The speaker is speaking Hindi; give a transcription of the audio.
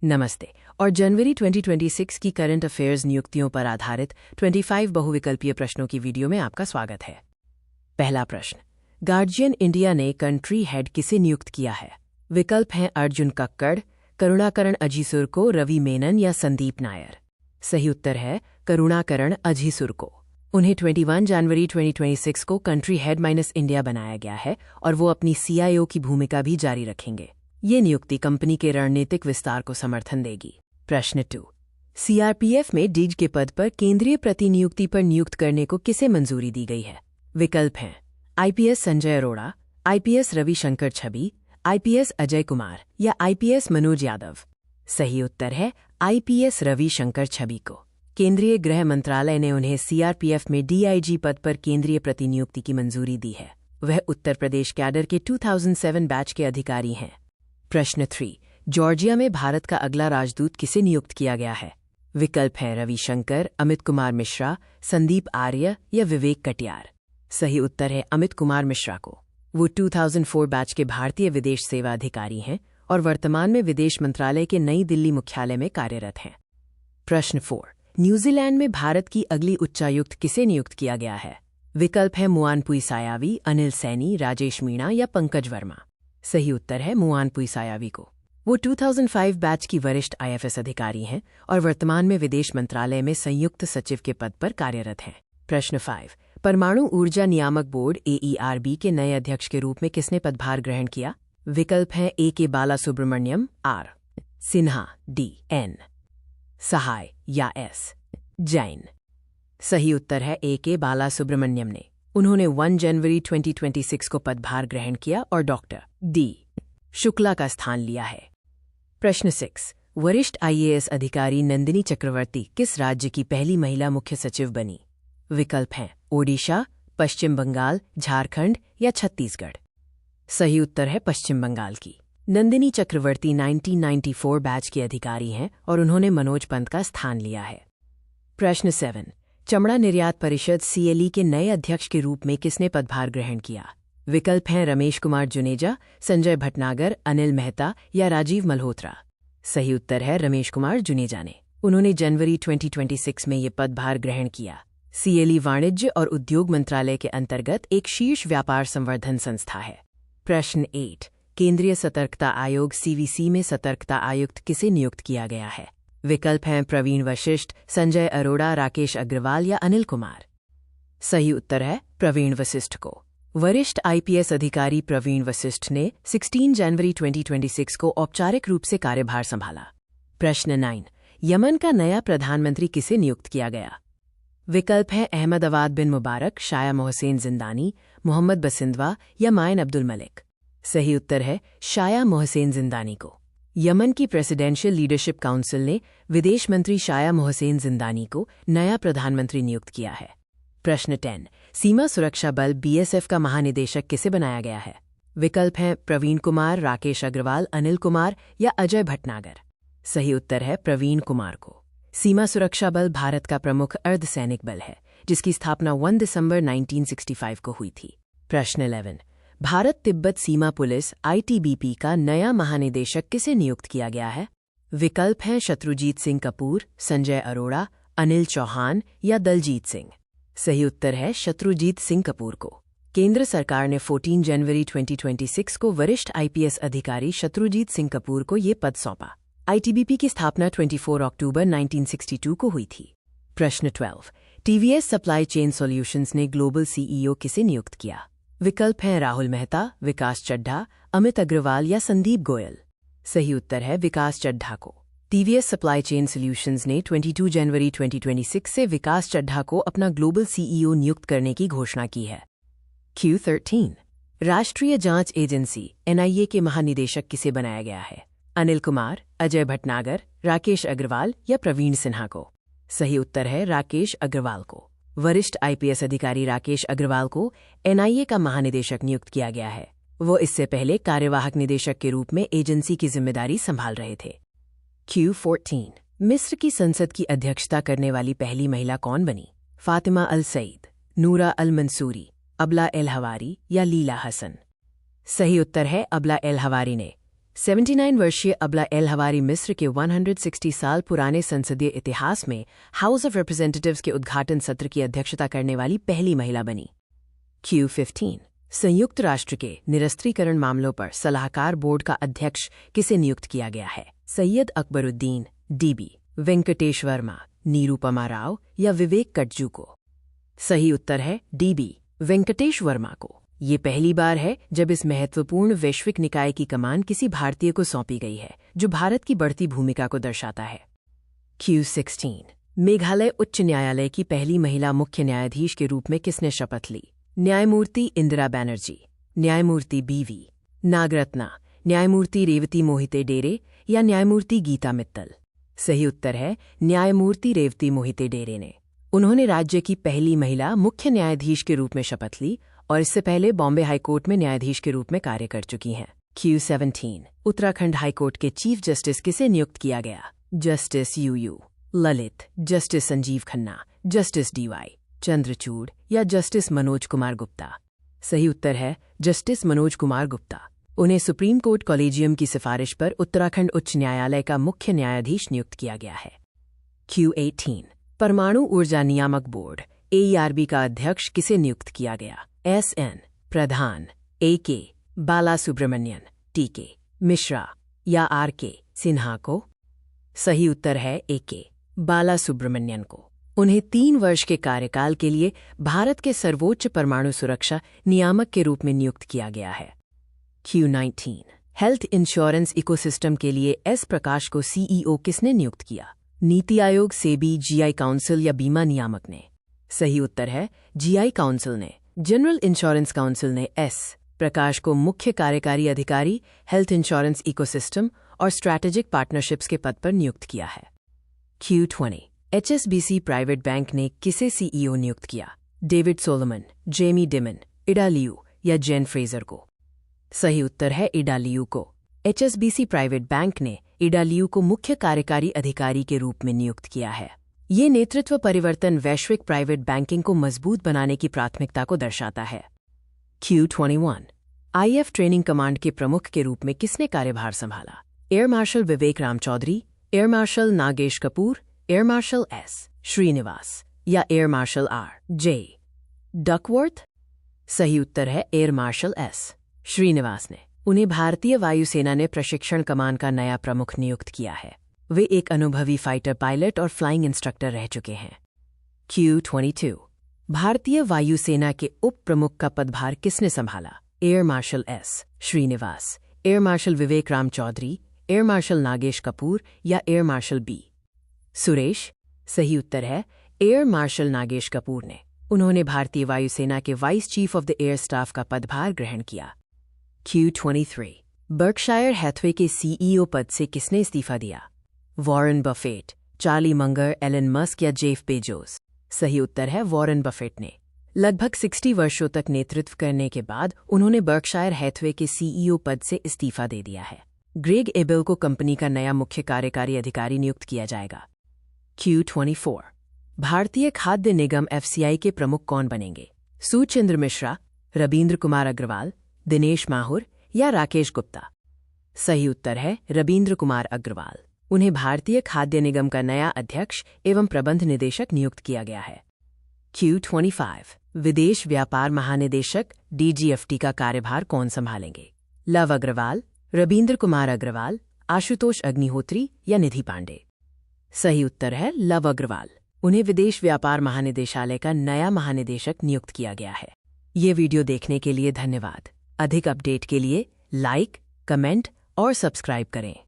नमस्ते और जनवरी 2026 की करंट अफेयर्स नियुक्तियों पर आधारित 25 बहुविकल्पीय प्रश्नों की वीडियो में आपका स्वागत है। पहला प्रश्न, गार्जियन इंडिया ने कंट्री हेड किसे नियुक्त किया है? विकल्प हैं अर्जुन कक्कड़, करुणाकरण अजीसुर को, रवि मेनन या संदीप नायर। सही उत्तर है करुणाकरण अजीसुर को। उन्हें 21 जनवरी 2026 को कंट्री हेड माइनस इंडिया बनाया गया है और वो अपनी CIO की भूमिका भी जारी रखेंगे। ये नियुक्ति कंपनी के रणनीतिक विस्तार को समर्थन देगी। प्रश्न 2, CRPF में डीजी के पद पर केंद्रीय प्रतिनियुक्ति पर नियुक्त करने को किसे मंजूरी दी गई है? विकल्प हैं IPS संजय अरोड़ा, IPS रविशंकर छवि, IPS अजय कुमार या IPS मनोज यादव। सही उत्तर है IPS रविशंकर छवि को। केंद्रीय गृह मंत्रालय ने उन्हें CRPF में DIG पद पर केंद्रीय प्रतिनियुक्ति की मंजूरी दी है। वह उत्तर प्रदेश कैडर के 2007 बैच के अधिकारी हैं। प्रश्न 3, जॉर्जिया में भारत का अगला राजदूत किसे नियुक्त किया गया है? विकल्प हैं रविशंकर, अमित कुमार मिश्रा, संदीप आर्य या विवेक कटियार। सही उत्तर है अमित कुमार मिश्रा को। वो 2004 बैच के भारतीय विदेश सेवा अधिकारी हैं और वर्तमान में विदेश मंत्रालय के नई दिल्ली मुख्यालय में कार्यरत हैं। प्रश्न 4, न्यूजीलैंड में भारत की अगली उच्चायुक्त किसे नियुक्त किया गया है? विकल्प हैं मुआनपुई सायावी, अनिल सैनी, राजेश मीणा या पंकज वर्मा। सही उत्तर है मुआनपुई सायावी को। वो 2005 बैच की वरिष्ठ IFS अधिकारी हैं और वर्तमान में विदेश मंत्रालय में संयुक्त सचिव के पद पर कार्यरत हैं। प्रश्न 5, परमाणु ऊर्जा नियामक बोर्ड AERB के नए अध्यक्ष के रूप में किसने पदभार ग्रहण किया? विकल्प हैं A.K. Balasubrahmanyam, R. Sinha, D. N. सहाय या S. जैन। सही उत्तर है A.K. बालासुब्रमण्यम ने। उन्होंने 1 जनवरी 2026 को पदभार ग्रहण किया और डॉक्टर D. शुक्ला का स्थान लिया है। प्रश्न 6, वरिष्ठ IAS अधिकारी नंदिनी चक्रवर्ती किस राज्य की पहली महिला मुख्य सचिव बनी? विकल्प हैं ओडिशा, पश्चिम बंगाल, झारखंड या छत्तीसगढ़। सही उत्तर है पश्चिम बंगाल की। नंदिनी चक्रवर्ती 1994 बैच के अधिकारी हैं और उन्होंने मनोज पंत का स्थान लिया है। प्रश्न 7, चमड़ा निर्यात परिषद CLE के नए अध्यक्ष के रूप में किसने पदभार ग्रहण किया? विकल्प हैं रमेश कुमार जुनेजा, संजय भटनागर, अनिल मेहता या राजीव मल्होत्रा। सही उत्तर है रमेश कुमार जुनेजा ने। उन्होंने जनवरी 2026 में ये पदभार ग्रहण किया। CLE वाणिज्य और उद्योग मंत्रालय के अंतर्गत एक शीर्ष व्यापार संवर्धन संस्था है। प्रश्न 8, केंद्रीय सतर्कता आयोग CVC में सतर्कता आयुक्त किसे नियुक्त किया गया है? विकल्प हैं प्रवीण वशिष्ठ, संजय अरोड़ा, राकेश अग्रवाल या अनिल कुमार। सही उत्तर है प्रवीण वशिष्ठ को। वरिष्ठ IPS अधिकारी प्रवीण वशिष्ठ ने 16 जनवरी 2026 को औपचारिक रूप से कार्यभार संभाला। प्रश्न 9, यमन का नया प्रधानमंत्री किसे नियुक्त किया गया? विकल्प हैं अहमदाबाद बिन मुबारक, शाया मोहसेन जिंदानी, मोहम्मद बसिंदवा या मायन अब्दुल मलिक। सही उत्तर है शाया मोहसेन जिंदानी को। यमन की प्रेसिडेंशियल लीडरशिप काउंसिल ने विदेश मंत्री शाया मोहसेन जिंदानी को नया प्रधानमंत्री नियुक्त किया है। प्रश्न 10, सीमा सुरक्षा बल BSF का महानिदेशक किसे बनाया गया है? विकल्प हैं प्रवीण कुमार, राकेश अग्रवाल, अनिल कुमार या अजय भटनागर। सही उत्तर है प्रवीण कुमार को। सीमा सुरक्षा बल भारत का प्रमुख अर्धसैनिक बल है जिसकी स्थापना 1 दिसंबर 1965 को हुई थी। प्रश्न 11, भारत तिब्बत सीमा पुलिस ITBP का नया महानिदेशक किसे नियुक्त किया गया है? विकल्प हैं शत्रुजीत सिंह कपूर, संजय अरोड़ा, अनिल चौहान या दलजीत सिंह। सही उत्तर है शत्रुजीत सिंह कपूर को। केंद्र सरकार ने 14 जनवरी 2026 को वरिष्ठ IPS अधिकारी शत्रुजीत सिंह कपूर को ये पद सौंपा। ITBP की स्थापना 24 अक्टूबर 1962 को हुई थी। प्रश्न 12, TVS सप्लाई चेन सॉल्यूशंस ने ग्लोबल CEO किसे नियुक्त किया? विकल्प हैं राहुल मेहता, विकास चड्ढा, अमित अग्रवाल या संदीप गोयल। सही उत्तर है विकास चड्ढा को। TVS सप्लाई चेन सॉल्यूशंस ने 22 जनवरी 2026 से विकास चड्ढा को अपना ग्लोबल CEO नियुक्त करने की घोषणा की है। Q13, राष्ट्रीय जांच एजेंसी NIA के महानिदेशक किसे बनाया गया है? अनिल कुमार, अजय भटनागर, राकेश अग्रवाल या प्रवीण सिन्हा को। सही उत्तर है राकेश अग्रवाल को। वरिष्ठ IPS अधिकारी राकेश अग्रवाल को NIA का महानिदेशक नियुक्त किया गया है। वो इससे पहले कार्यवाहक निदेशक के रूप में एजेंसी की जिम्मेदारी संभाल रहे थे। Q14, मिस्र की संसद की अध्यक्षता करने वाली पहली महिला कौन बनी? फातिमा अल सईद, नूरा अल मंसूरी, अबला एल हवारी या लीला हसन। सही उत्तर है अबला एल हवारी ने। 79 वर्षीय अबला एल हवारी मिस्र के 160 साल पुराने संसदीय इतिहास में हाउस ऑफ रिप्रेजेंटेटिव्स के उद्घाटन सत्र की अध्यक्षता करने वाली पहली महिला बनी। Q15 संयुक्त राष्ट्र के निरस्त्रीकरण मामलों पर सलाहकार बोर्ड का अध्यक्ष किसे नियुक्त किया गया है? सैयद अकबरुद्दीन, DB, वेंकटेश वर्मा, निरुपमा राव या विवेक कटजू को? सही उत्तर है DB, वेंकटेश वर्मा को। ये पहली बार है जब इस महत्वपूर्ण वैश्विक निकाय की कमान किसी भारतीय को सौंपी गई है, जो भारत की बढ़ती भूमिका को दर्शाता है। Q16 मेघालय उच्च न्यायालय की पहली महिला मुख्य न्यायाधीश के रूप में किसने शपथ ली? न्यायमूर्ति इंदिरा बनर्जी, न्यायमूर्ति BV नागरत्ना, न्यायमूर्ति रेवती मोहिते डेरे या न्यायमूर्ति गीता मित्तल? सही उत्तर है न्यायमूर्ति रेवती मोहिते डेरे ने। उन्होंने राज्य की पहली महिला मुख्य न्यायाधीश के रूप में शपथ ली और इससे पहले बॉम्बे हाईकोर्ट में न्यायाधीश के रूप में कार्य कर चुकी हैं। Q17 उत्तराखंड हाईकोर्ट के चीफ जस्टिस किसे नियुक्त किया गया? Justice UU Lalit, justice Sanjeev Khanna, justice DY Chandrachud या जस्टिस मनोज कुमार गुप्ता? सही उत्तर है जस्टिस मनोज कुमार गुप्ता। उन्हें सुप्रीम कोर्ट कॉलेजियम की सिफारिश पर उत्तराखंड उच्च न्यायालय का मुख्य न्यायाधीश नियुक्त किया गया है। Q18 परमाणु ऊर्जा नियामक बोर्ड AERB का अध्यक्ष किसे नियुक्त किया गया? SN प्रधान, AK बालासुब्रमण्यन, TK मिश्रा या RK सिन्हा को? सही उत्तर है AK बालासुब्रमण्यन को। उन्हें 3 वर्ष के कार्यकाल के लिए भारत के सर्वोच्च परमाणु सुरक्षा नियामक के रूप में नियुक्त किया गया है। Q19 हेल्थ इंश्योरेंस इकोसिस्टम के लिए S प्रकाश को CEO किसने नियुक्त किया? नीति आयोग, सेबी, GI काउंसिल या बीमा नियामक ने? सही उत्तर है GI काउंसिल ने। जनरल इंश्योरेंस काउंसिल ने S प्रकाश को मुख्य कार्यकारी अधिकारी, हेल्थ इंश्योरेंस इकोसिस्टम और स्ट्रैटेजिक पार्टनरशिप्स के पद पर नियुक्त किया है। Q20 HSBC प्राइवेट बैंक ने किसे CEO नियुक्त किया? David Solomon, Jamie Dimon, Ida Liu या जेन फ्रेजर को? सही उत्तर है इडा लियू को। HSBC प्राइवेट बैंक ने इडा लियू को मुख्य कार्यकारी अधिकारी के रूप में नियुक्त किया है। ये नेतृत्व परिवर्तन वैश्विक प्राइवेट बैंकिंग को मजबूत बनाने की प्राथमिकता को दर्शाता है। Q21 IF ट्रेनिंग कमांड के प्रमुख के रूप में किसने कार्यभार संभाला? Air marshal Vivek Ram Chaudhary, air marshal Nagesh Kapoor, air marshal S Srinivas या एयर मार्शल R.J. डकवर्थ? सही उत्तर है एयर मार्शल S श्रीनिवास ने। उन्हें भारतीय वायुसेना ने प्रशिक्षण कमान का नया प्रमुख नियुक्त किया है। वे एक अनुभवी फाइटर पायलट और फ्लाइंग इंस्ट्रक्टर रह चुके हैं। Q22 भारतीय वायुसेना के उप प्रमुख का पदभार किसने संभाला? Air marshal S Srinivas, air marshal Vivek Ram Chaudhary, air marshal Nagesh Kapoor या एयर मार्शल B सुरेश? सही उत्तर है एयर मार्शल नागेश कपूर ने। उन्होंने भारतीय वायुसेना के vice chief of the air staff का पदभार ग्रहण किया। Q23 बर्कशायर हैथवे के CEO पद से किसने इस्तीफा दिया? Warren Buffett, Charlie Munger, Elon Musk या जेफ बेजोस? सही उत्तर है वॉरेन बफेट ने। लगभग 60 वर्षों तक नेतृत्व करने के बाद उन्होंने बर्कशायर हैथवे के CEO पद से इस्तीफा दे दिया है। ग्रेग एबेल को कंपनी का नया मुख्य कार्यकारी अधिकारी नियुक्त किया जाएगा। Q24 भारतीय खाद्य निगम FCI के प्रमुख कौन बनेंगे? सुचंद्र मिश्रा, रबींद्र कुमार अग्रवाल, दिनेश माहुर या राकेश गुप्ता? सही उत्तर है रबींद्र कुमार अग्रवाल। उन्हें भारतीय खाद्य निगम का नया अध्यक्ष एवं प्रबंध निदेशक नियुक्त किया गया है। Q25 विदेश व्यापार महानिदेशक DGFT का कार्यभार कौन संभालेंगे? लव अग्रवाल, रबींद्र कुमार अग्रवाल, आशुतोष अग्निहोत्री या निधि पांडे? सही उत्तर है लव अग्रवाल। उन्हें विदेश व्यापार महानिदेशालय का नया महानिदेशक नियुक्त किया गया है। ये वीडियो देखने के लिए धन्यवाद। अधिक अपडेट के लिए लाइक, कमेंट और सब्सक्राइब करें।